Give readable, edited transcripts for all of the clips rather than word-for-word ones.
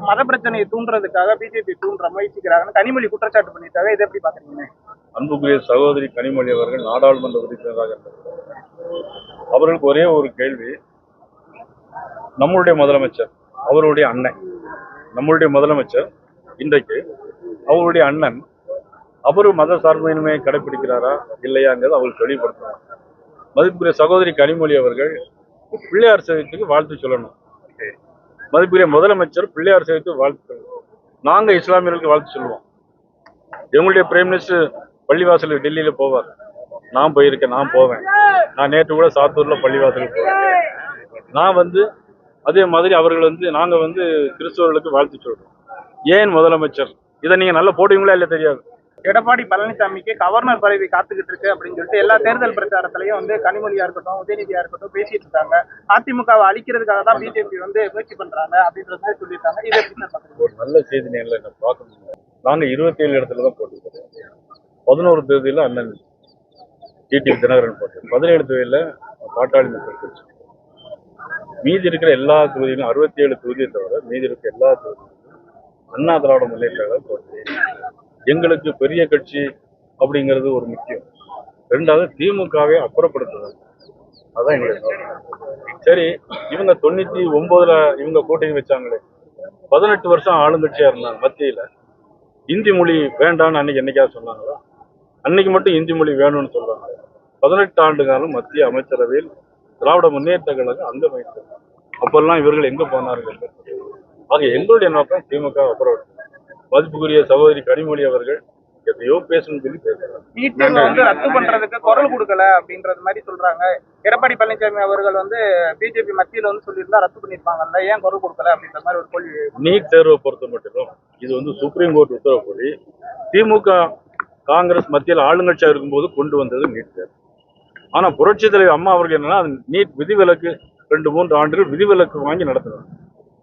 மத பிரச்சனையை தூண்டுறதுக்காக பிஜேபி தூண்டுற முயற்சிக்கிறாங்கன்னு கனிமொழி குற்றச்சாட்டு பண்ணிட்டாங்க. இதை எப்படி பாக்குறீங்க? அன்புக்குரிய சகோதரி கனிமொழி அவர்கள் நாடாளுமன்ற உறுப்பினராக இருந்தார். அவர்களுக்கு ஒரே ஒரு கேள்வி, நம்மளுடைய முதலமைச்சர் அவருடைய அண்ணன், நம்மளுடைய முதலமைச்சர் இன்றைக்கு அவருடைய அண்ணன் அவரு மத சார்பின்மையை கடைபிடிக்கிறாரா இல்லையாங்கிறது அவர்கள் தெளிவுபடுத்தணும். மதிப்புக்குரிய சகோதரி கனிமொழி அவர்கள் பிள்ளையார் சதுர்த்திக்கு வாழ்த்து சொல்லணும். மதிப்புக்குரிய முதலமைச்சர் பிள்ளையார் சதுர்த்திக்கு வாழ்த்து சொல்லணும். நாங்க இஸ்லாமியர்களுக்கு வாழ்த்து சொல்லுவோம். எங்களுடைய பிரைம் மினிஸ்டர் பள்ளிவாசலுக்கு டெல்லியில போவார். நான் போயிருக்கேன், நான் போவேன். நான் நேற்று கூட சாத்தூர்ல பள்ளிவாசலுக்கு போவேன். நான் அதே மாதிரி அவர்கள் நாங்க கிறிஸ்தவர்களுக்கு வாழ்த்து சொல்றோம். ஏன் முதலமைச்சர் இதை நீங்க நல்லா போடுவீங்களா இல்ல தெரியாது. எடப்பாடி பழனிசாமிக்கு கவர்னர் பதவி காத்துக்கிட்டு இருக்கு அப்படின்னு சொல்லிட்டு எல்லா தேர்தல் பிரச்சாரத்திலையும் கனிமொழியா இருக்கட்டும் உதயநிதியா இருக்கட்டும் பேசிட்டு இருக்காங்க. அதிமுகவை அழிக்கிறதுக்காக தான் பிஜேபி முயற்சி பண்றாங்க அப்படின்றத சொல்லியிருக்காங்க. இதை ஒரு நல்ல செய்தி நேரில் என்ன பார்க்க முடியும். நாங்க 27 இடத்துல தான் போட்டிருக்கோம். 11 தேதியில அண்ணன் டிடிவி தினகரன் போட்டு, 17 தேதியில பாட்டாளி மக்கள் கட்சி, மீதி இருக்கிற எல்லா தொகுதியிலும் 67 தொகுதியை தவிர மீதி இருக்கிற எல்லா தொகுதியிலும் அண்ணா திராவிட முன்னேற்ற போட்டி. எங்களுக்கு பெரிய கட்சி அப்படிங்கிறது ஒரு முக்கியம். ரெண்டாவது திமுகவை அப்புறப்படுத்துறது, அதான் எங்களுக்கு. சரி, இவங்க 99ல இவங்க கூட்டணி வச்சாங்களே, 18 வருஷம் ஆளுங்கட்சியா இருந்தாங்க. மத்தியில இந்தி மொழி வேண்டான்னு அன்னைக்கு என்னைக்காவது சொன்னாங்களா? அன்னைக்கு மட்டும் இந்தி மொழி வேணும்னு சொல்றாங்க. 18 ஆண்டு காலம் மத்திய அமைச்சரவையில் திராவிட முன்னேற்ற கழகம் அங்க வைத்தாங்க. அப்பெல்லாம் இவர்கள் எங்க போனார்கள்? ஆக எங்களுடைய நோக்கம் திமுக அப்புறப்படுத்தும். மதிப்புக்குரிய சகோதரி கனிமொழி அவர்கள் எதையோ பேசணும்னு சொல்லி பேசுறாங்க. ரத்து பண்றதுக்கு குரல் கொடுக்கல அப்படின்றது மாதிரி சொல்றாங்க. எடப்பாடி பழனிசாமி அவர்கள் பிஜேபி மத்தியில சொல்லியிருந்தா ரத்து பண்ணிருப்பாங்கல்ல, ஏன் குரல் கொடுக்கல அப்படின்ற மாதிரி ஒரு கேள்வி. நீட் தேர்வை பொறுத்த மட்டும் இது சுப்ரீம் கோர்ட் உத்தரவுப்படி திமுக காங்கிரஸ் மத்தியில் ஆளுங்கட்சியா இருக்கும்போது கொண்டு வந்தது நீட் தேர்வு. ஆனா புரட்சி தலைவர் அம்மா அவர்கள் என்னன்னா நீட் விதிவிலக்கு 2-3 ஆண்டுகள் விதிவிலக்கு வாங்கி நடத்தினாங்க.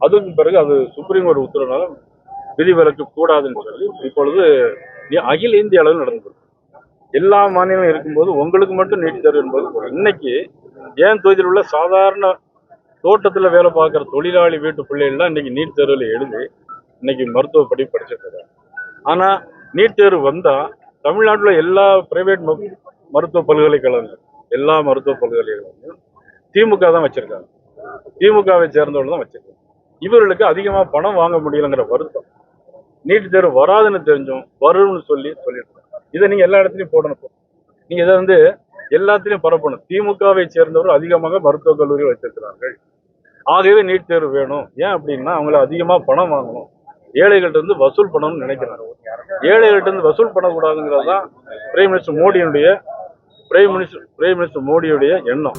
அதுக்கு பிறகு அது சுப்ரீம் கோர்ட் உத்தரவுனால விதிவிலக்கு கூடாதுன்னு சொல்லி இப்பொழுது அகில இந்திய அளவில் நடந்து எல்லா மாநிலம் இருக்கும்போது உங்களுக்கு மட்டும் நீட் தேர்வு என்பது இன்னைக்கு ஏன் தொகுதியில் உள்ள சாதாரண தோட்டத்துல வேலை பார்க்குற தொழிலாளி வீட்டு பிள்ளைகள்லாம் இன்னைக்கு நீட் தேர்வுல எழுதி இன்னைக்கு மருத்துவ படிப்பு படிச்சிருக்காங்க. ஆனா நீட் தேர்வு வந்தா தமிழ்நாட்டில் எல்லா பிரைவேட் மருத்துவ பல்கலைக்கழகங்கள், எல்லா மருத்துவ பல்கலைக்கழகங்களும் திமுக தான் வச்சிருக்காங்க. திமுகவை சேர்ந்தவர்கள் தான் வச்சிருக்காங்க. இவர்களுக்கு அதிகமா பணம் வாங்க முடியலங்கிற வருத்தம். நீட் தேர்வு வராதுன்னு தெரிஞ்சும் வரும்னு சொல்லிட்டு இதை நீங்க எல்லா இடத்துலையும் போடணும். நீங்க இதை எல்லாத்திலையும் பரப்பணும். திமுகவை சேர்ந்தவர்கள் அதிகமாக மருத்துவக் கல்லூரி வச்சிருக்கிறார்கள். ஆகவே நீட் தேர்வு வேணும். ஏன் அப்படின்னா அவங்கள அதிகமா பணம் வாங்கணும், ஏழைகள்ட்ட இருந்து வசூல் பண்ணணும்னு நினைக்கிறாங்க. ஏழைகள்ட்ட இருந்து வசூல் பண்ணக்கூடாதுங்கிறது தான் பிரைம் மினிஸ்டர் மோடியுடைய எண்ணம்.